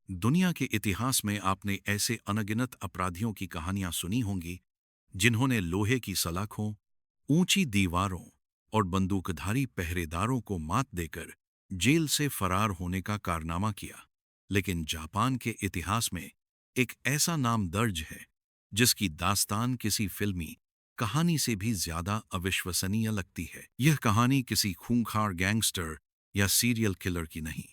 दुनिया के इतिहास में आपने ऐसे अनगिनत अपराधियों की कहानियां सुनी होंगी जिन्होंने लोहे की सलाखों, ऊंची दीवारों और बंदूकधारी पहरेदारों को मात देकर जेल से फरार होने का कारनामा किया। लेकिन जापान के इतिहास में एक ऐसा नाम दर्ज है जिसकी दास्तान किसी फिल्मी कहानी से भी ज्यादा अविश्वसनीय लगती है। यह कहानी किसी खूंखार गैंगस्टर या सीरियल किलर की नहीं,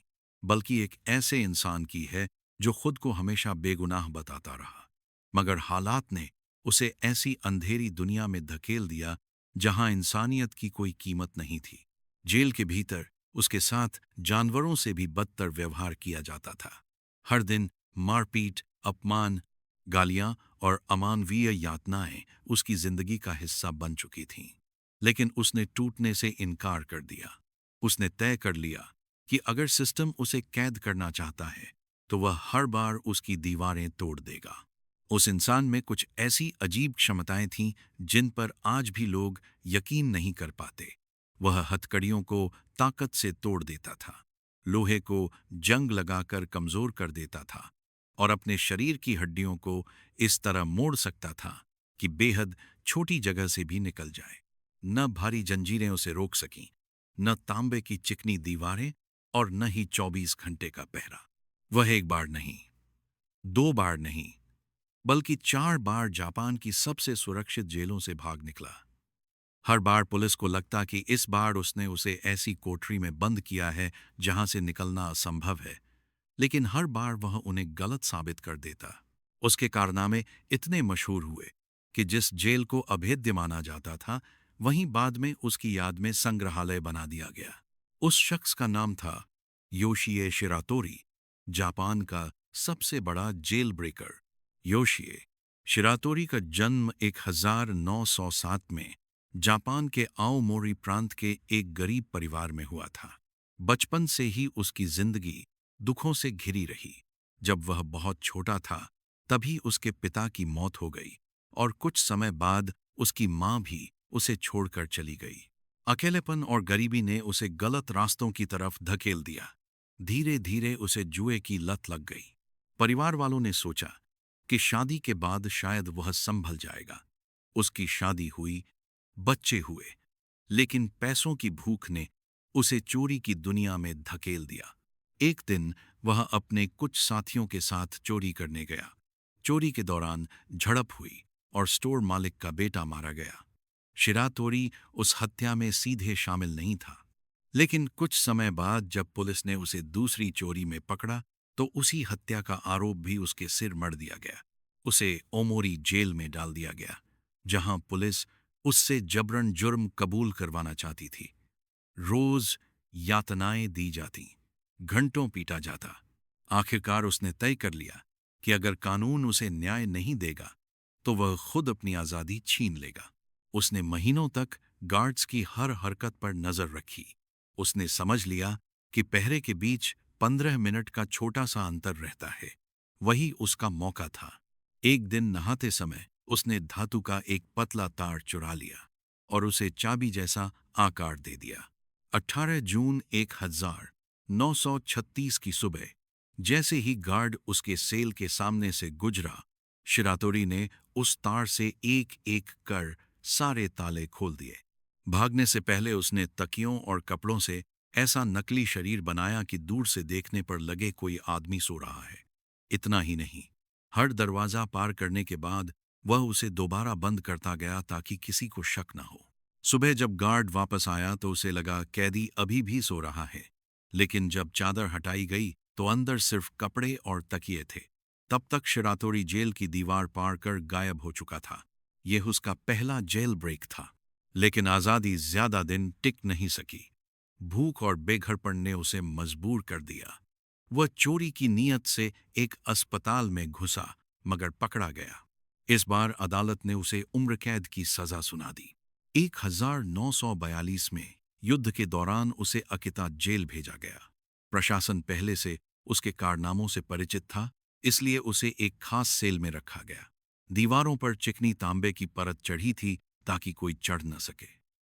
बल्कि एक ऐसे इंसान की है जो खुद को हमेशा बेगुनाह बताता रहा, मगर हालात ने उसे ऐसी अंधेरी दुनिया में धकेल दिया जहां इंसानियत की कोई कीमत नहीं थी। जेल के भीतर उसके साथ जानवरों से भी बदतर व्यवहार किया जाता था। हर दिन मारपीट, अपमान, गालियां और अमानवीय यातनाएं उसकी जिंदगी का हिस्सा बन चुकी थीं। लेकिन उसने टूटने से इनकार कर दिया। उसने तय कर लिया कि अगर सिस्टम उसे कैद करना चाहता है तो वह हर बार उसकी दीवारें तोड़ देगा। उस इंसान में कुछ ऐसी अजीब क्षमताएं थीं जिन पर आज भी लोग यकीन नहीं कर पाते। वह हथकड़ियों को ताकत से तोड़ देता था, लोहे को जंग लगाकर कमजोर कर देता था और अपने शरीर की हड्डियों को इस तरह मोड़ सकता था कि बेहद छोटी जगह से भी निकल जाए। न भारी जंजीरें उसे रोक सकीं, न तांबे की चिकनी दीवारें और न ही 24 घंटे का पहरा। वह एक बार नहीं, दो बार नहीं, बल्कि 4 बार जापान की सबसे सुरक्षित जेलों से भाग निकला। हर बार पुलिस को लगता कि इस बार उसने उसे ऐसी कोठरी में बंद किया है जहां से निकलना असंभव है, लेकिन हर बार वह उन्हें गलत साबित कर देता। उसके कारनामे इतने मशहूर हुए कि जिस जेल को अभेद्य माना जाता था, वहीं बाद में उसकी याद में संग्रहालय बना दिया गया। उस शख्स का नाम था योशिए शिरातोरी, जापान का सबसे बड़ा जेल ब्रेकर। योशिए शिरातोरी का जन्म 1907 में जापान के आओमोरी प्रांत के एक गरीब परिवार में हुआ था। बचपन से ही उसकी जिंदगी दुखों से घिरी रही। जब वह बहुत छोटा था तभी उसके पिता की मौत हो गई और कुछ समय बाद उसकी मां भी उसे छोड़कर चली गई। अकेलेपन और गरीबी ने उसे गलत रास्तों की तरफ धकेल दिया। धीरे धीरे उसे जुए की लत लग गई। परिवार वालों ने सोचा कि शादी के बाद शायद वह संभल जाएगा। उसकी शादी हुई, बच्चे हुए, लेकिन पैसों की भूख ने उसे चोरी की दुनिया में धकेल दिया। एक दिन वह अपने कुछ साथियों के साथ चोरी करने गया। चोरी के दौरान झड़प हुई और स्टोर मालिक का बेटा मारा गया। शिरातोरी उस हत्या में सीधे शामिल नहीं था, लेकिन कुछ समय बाद जब पुलिस ने उसे दूसरी चोरी में पकड़ा तो उसी हत्या का आरोप भी उसके सिर मढ़ दिया गया। उसे ओमोरी जेल में डाल दिया गया, जहां पुलिस उससे जबरन जुर्म कबूल करवाना चाहती थी। रोज यातनाएं दी जाती, घंटों पीटा जाता। आखिरकार उसने तय कर लिया कि अगर कानून उसे न्याय नहीं देगा तो वह खुद अपनी आजादी छीन लेगा। उसने महीनों तक गार्ड्स की हर हरकत पर नजर रखी। उसने समझ लिया कि पहरे के बीच 15 मिनट का छोटा सा अंतर रहता है। वही उसका मौका था। एक दिन नहाते समय उसने धातु का एक पतला तार चुरा लिया और उसे चाबी जैसा आकार दे दिया। 18 जून 1936 की सुबह जैसे ही गार्ड उसके सेल के सामने से गुजरा, शिरातोरी ने उस तार से एक एक कर सारे ताले खोल दिए। भागने से पहले उसने तकियों और कपड़ों से ऐसा नकली शरीर बनाया कि दूर से देखने पर लगे कोई आदमी सो रहा है। इतना ही नहीं, हर दरवाजा पार करने के बाद वह उसे दोबारा बंद करता गया ताकि किसी को शक न हो। सुबह जब गार्ड वापस आया तो उसे लगा कैदी अभी भी सो रहा है, लेकिन जब चादर हटाई गई तो अंदर सिर्फ कपड़े और तकिए थे। तब तक शिरातोरी जेल की दीवार पार कर गायब हो चुका था। यह उसका पहला जेल ब्रेक था। लेकिन आजादी ज्यादा दिन टिक नहीं सकी। भूख और बेघरपन ने उसे मजबूर कर दिया। वह चोरी की नीयत से एक अस्पताल में घुसा, मगर पकड़ा गया। इस बार अदालत ने उसे उम्र कैद की सजा सुना दी। 1942 में युद्ध के दौरान उसे अकिता जेल भेजा गया। प्रशासन पहले से उसके कारनामों से परिचित था, इसलिए उसे एक खास सेल में रखा गया। दीवारों पर चिकनी तांबे की परत चढ़ी थी ताकि कोई चढ़ न सके।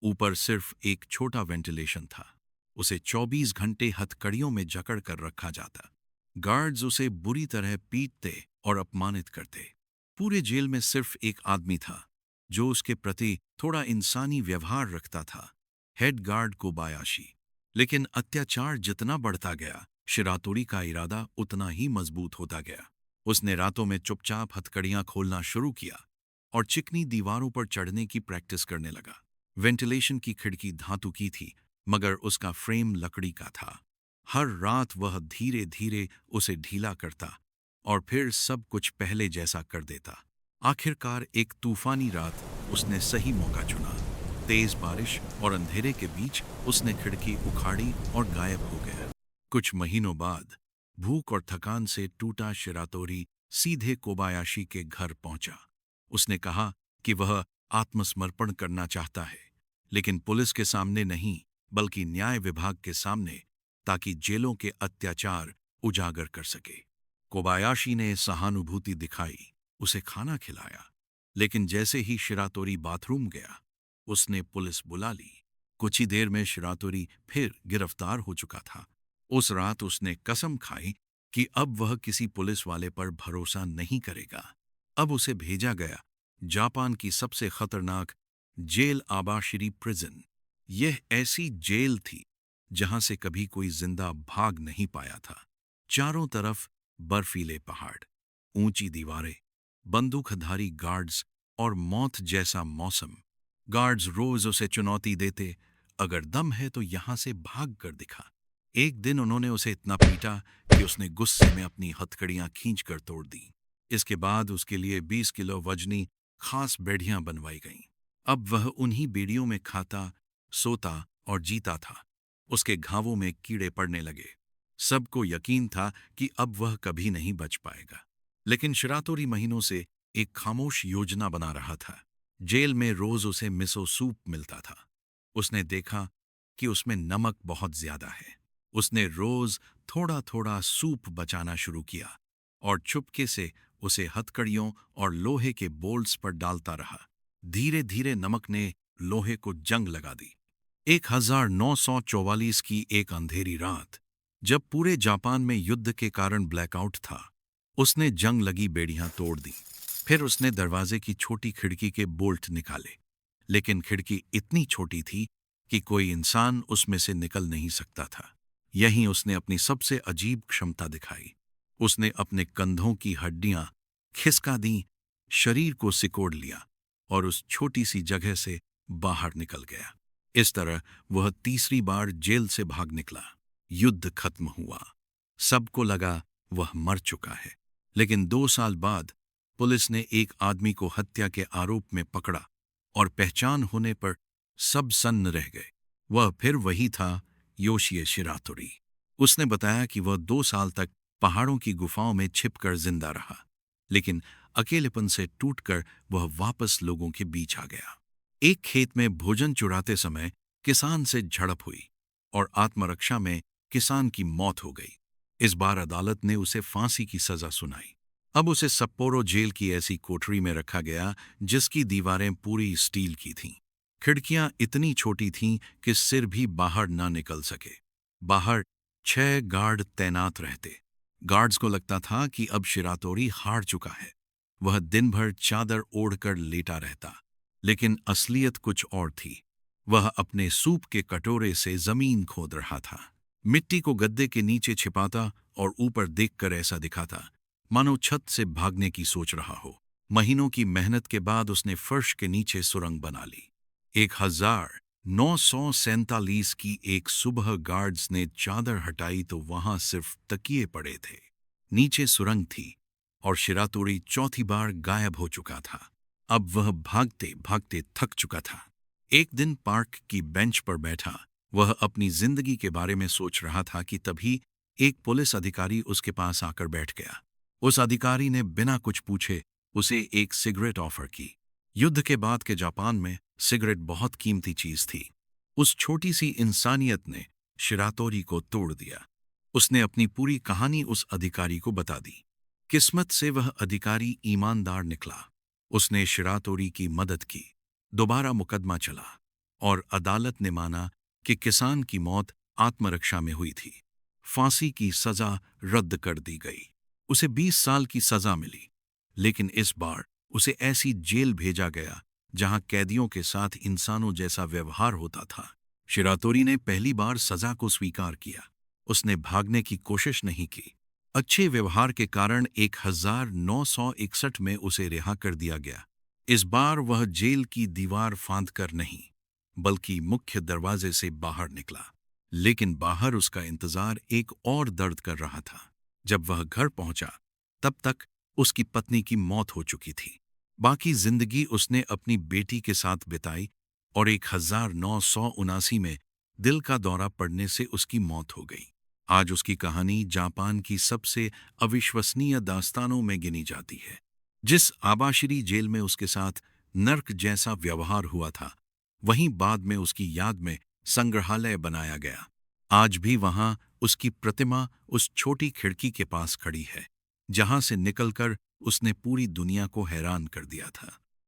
ऊपर सिर्फ एक छोटा वेंटिलेशन था। उसे 24 घंटे हथकड़ियों में जकड़ कर रखा जाता। गार्ड्स उसे बुरी तरह पीटते और अपमानित करते। पूरे जेल में सिर्फ एक आदमी था जो उसके प्रति थोड़ा इंसानी व्यवहार रखता था, हेड गार्ड कोबायाशी। लेकिन अत्याचार जितना बढ़ता गया, शिरातोरी का इरादा उतना ही मजबूत होता गया। उसने रातों में चुपचाप हथकड़ियां खोलना शुरू किया और चिकनी दीवारों पर चढ़ने की प्रैक्टिस करने लगा। वेंटिलेशन की खिड़की धातु की थी, मगर उसका फ्रेम लकड़ी का था। हर रात वह धीरे धीरे उसे ढीला करता और फिर सब कुछ पहले जैसा कर देता। आखिरकार एक तूफानी रात उसने सही मौका चुना। तेज बारिश और अंधेरे के बीच उसने खिड़की उखाड़ी और गायब हो गया। कुछ महीनों बाद भूख और थकान से टूटा शिरातोरी सीधे कोबायाशी के घर पहुंचा। उसने कहा कि वह आत्मसमर्पण करना चाहता है, लेकिन पुलिस के सामने नहीं, बल्कि न्याय विभाग के सामने, ताकि जेलों के अत्याचार उजागर कर सके। कोबायाशी ने सहानुभूति दिखाई, उसे खाना खिलाया, लेकिन जैसे ही शिरातोरी बाथरूम गया, उसने पुलिस बुला ली। कुछ ही देर में शिरातोरी फिर गिरफ्तार हो चुका था। उस रात उसने कसम खाई कि अब वह किसी पुलिस वाले पर भरोसा नहीं करेगा। अब उसे भेजा गया जापान की सबसे खतरनाक जेल, आबाशिरी प्रिजन। यह ऐसी जेल थी जहां से कभी कोई जिंदा भाग नहीं पाया था। चारों तरफ बर्फीले पहाड़, ऊंची दीवारें, बंदूकधारी गार्ड्स और मौत जैसा मौसम। गार्ड्स रोज उसे चुनौती देते, अगर दम है तो यहां से भाग कर दिखा। एक दिन उन्होंने उसे इतना पीटा कि उसने गुस्से में अपनी हथकड़ियां खींचकर तोड़ दी। इसके बाद उसके लिए 20 किलो वजनी खास बेड़ियां बनवाई गईं। अब वह उन्हीं बेड़ियों में खाता, सोता और जीता था। उसके घावों में कीड़े पड़ने लगे। सबको यकीन था कि अब वह कभी नहीं बच पाएगा। लेकिन शिरातोरी महीनों से एक खामोश योजना बना रहा था। जेल में रोज उसे मिसो सूप मिलता था। उसने देखा कि उसमें नमक बहुत ज्यादा है। उसने रोज थोड़ा थोड़ा सूप बचाना शुरू किया और चुपके से उसे हथकड़ियों और लोहे के बोल्ट्स पर डालता रहा। धीरे धीरे नमक ने लोहे को जंग लगा दी। 1944 की एक अंधेरी रात, जब पूरे जापान में युद्ध के कारण ब्लैकआउट था, उसने जंग लगी बेड़ियां तोड़ दी। फिर उसने दरवाजे की छोटी खिड़की के बोल्ट निकाले, लेकिन खिड़की इतनी छोटी थी कि कोई इंसान उसमें से निकल नहीं सकता था। यहीं उसने अपनी सबसे अजीब क्षमता दिखाई। उसने अपने कंधों की हड्डियां खिसका दी, शरीर को सिकोड़ लिया और उस छोटी सी जगह से बाहर निकल गया। इस तरह वह तीसरी बार जेल से भाग निकला। युद्ध खत्म हुआ। सबको लगा वह मर चुका है। लेकिन 2 साल बाद पुलिस ने एक आदमी को हत्या के आरोप में पकड़ा और पहचान होने पर सब सन्न रह गए। वह फिर वही था, योशिए शिरातोरी। उसने बताया कि वह 2 साल तक पहाड़ों की गुफाओं में छिपकर जिंदा रहा, लेकिन अकेलेपन से टूटकर वह वापस लोगों के बीच आ गया। एक खेत में भोजन चुराते समय किसान से झड़प हुई और आत्मरक्षा में किसान की मौत हो गई। इस बार अदालत ने उसे फांसी की सजा सुनाई। अब उसे सप्पोरो जेल की ऐसी कोठरी में रखा गया जिसकी दीवारें पूरी स्टील की थीं। खिड़कियां इतनी छोटी थीं कि सिर भी बाहर ना निकल सके। बाहर 6 गार्ड तैनात रहते। गार्ड्स को लगता था कि अब शिरातोरी हार चुका है। वह दिन भर चादर ओढ़कर लेटा रहता, लेकिन असलियत कुछ और थी। वह अपने सूप के कटोरे से जमीन खोद रहा था, मिट्टी को गद्दे के नीचे छिपाता और ऊपर देखकर ऐसा दिखाता मानो छत से भागने की सोच रहा हो। महीनों की मेहनत के बाद उसने फर्श के नीचे सुरंग बना ली। 1947 की एक सुबह गार्ड्स ने चादर हटाई तो वहां सिर्फ तकिए पड़े थे। नीचे सुरंग थी और शिरातोरी चौथी बार गायब हो चुका था। अब वह भागते भागते थक चुका था। एक दिन पार्क की बेंच पर बैठा वह अपनी जिंदगी के बारे में सोच रहा था कि तभी एक पुलिस अधिकारी उसके पास आकर बैठ गया। उस अधिकारी ने बिना कुछ पूछे उसे एक सिगरेट ऑफर की। युद्ध के बाद के जापान में सिगरेट बहुत कीमती चीज थी। उस छोटी सी इंसानियत ने शिरातोरी को तोड़ दिया। उसने अपनी पूरी कहानी उस अधिकारी को बता दी। किस्मत से वह अधिकारी ईमानदार निकला। उसने शिरातोरी की मदद की। दोबारा मुकदमा चला और अदालत ने माना कि किसान की मौत आत्मरक्षा में हुई थी। फांसी की सजा रद्द कर दी गई। उसे 20 साल की सजा मिली, लेकिन इस बार उसे ऐसी जेल भेजा गया जहां कैदियों के साथ इंसानों जैसा व्यवहार होता था। शिरातोरी ने पहली बार सजा को स्वीकार किया। उसने भागने की कोशिश नहीं की। अच्छे व्यवहार के कारण 1961 में उसे रिहा कर दिया गया। इस बार वह जेल की दीवार फांदकर नहीं, बल्कि मुख्य दरवाजे से बाहर निकला। लेकिन बाहर उसका इंतजार एक और दर्द कर रहा था। जब वह घर पहुंचा, तब तक उसकी पत्नी की मौत हो चुकी थी। बाकी जिंदगी उसने अपनी बेटी के साथ बिताई और 1979 में दिल का दौरा पड़ने से उसकी मौत हो गई। आज उसकी कहानी जापान की सबसे अविश्वसनीय दास्तानों में गिनी जाती है। जिस आबाशिरी जेल में उसके साथ नर्क जैसा व्यवहार हुआ था, वहीं बाद में उसकी याद में संग्रहालय बनाया गया। आज भी वहां उसकी प्रतिमा उस छोटी खिड़की के पास खड़ी है, जहां से निकलकर उसने पूरी दुनिया को हैरान कर दिया था।